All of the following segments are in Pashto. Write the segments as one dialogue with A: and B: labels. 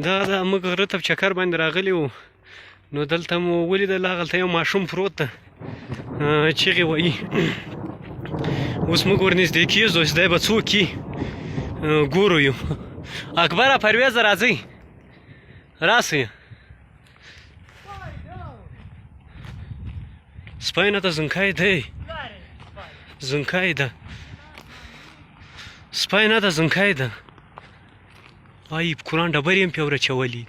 A: دا موږ غره ته چکر باندې راغلي وو نو دلته مو ولیدل هغلته یو ماشوم پروت ده چیغې وایي اوس موږ ورنږدې کېږو چې دی به څوک وي ګورو یو اکبره پرویزه راځئ راسئ سپی نه ته زنکی دی زنکی ده سپی نه ده زنکی ده آی قرآن ډبرې هم پې ورچولي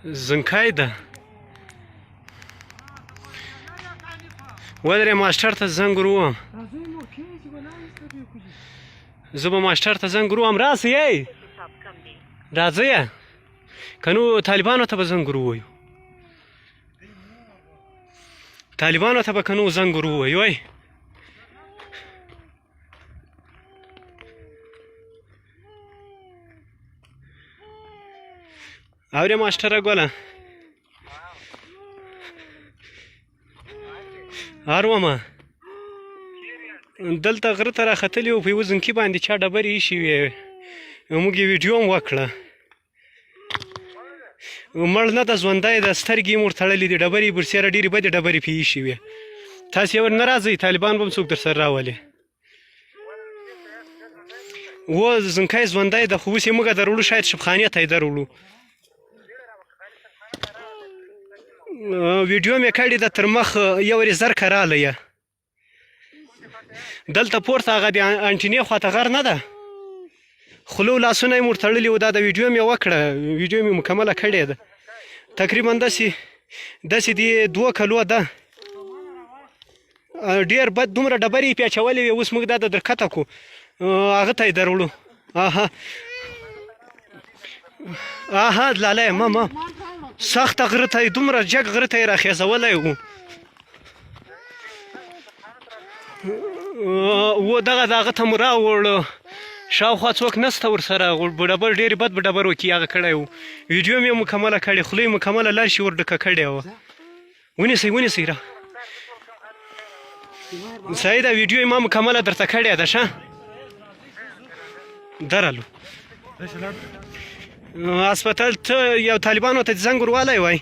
A: زنکی ده ودرې ماسټر ته زنګ ور ووهم زه به ماسټر ته زنګ ور ووهم راسئ راځئ که نو طالبانو ته به زنګ ور ووایو طالبانو ته به که نو زنګ ور ووایو وایي اورې ماسټره ګله ارومه دلته غره ته راختلي وو په یوه زنکي باندې چا ډبرې ایښې وې موږ یې ویډیو هم وکړه مړ نه ده ژوندی ده سترګې یې ورتړلې دي ډبرې یې برسېره ډېرې بدې ډبرې پې ایښې وې تاسې ور نه راځئ طالبان به هم څوک در سره راولي و زنکی ژوندی ده خو اوس یې موږ در وړو شاید شبخانې ته یې در وړو ویډیو مې کړې ده تر مخ یو ورې زرکه راله دلته پورته هغه د انټینې خواته غر نه ده خولو لاسونه یې مو ورتړلي وو دا د ویډیو مې وکړه ویډیو مې مکمله کړې ده تقریبا داسې د 2 کلو ده ډېر بد دومره ډبرې یې پې اچولې وې اوس موږ دا د درکته کړو هغه ته یې در وړو آها لالی ما سخته غره ته یې دومره جګ غره ته یې راخېزولی و دغه د هغه ته مو راوړ شاوخوا څوک نسته ورسره ډبر ډېرې بد ډبر وکړي هغه کړی و ویډیو مې مکمله کړې خوله یې مکمله لرشي ور ډکه کړې وه ونیسئ را صحیح ده ویډیو یې ما مکمله درته کړې ده ښه درالو هسپتال ته یو طالبانو ته زنګ ور والی وای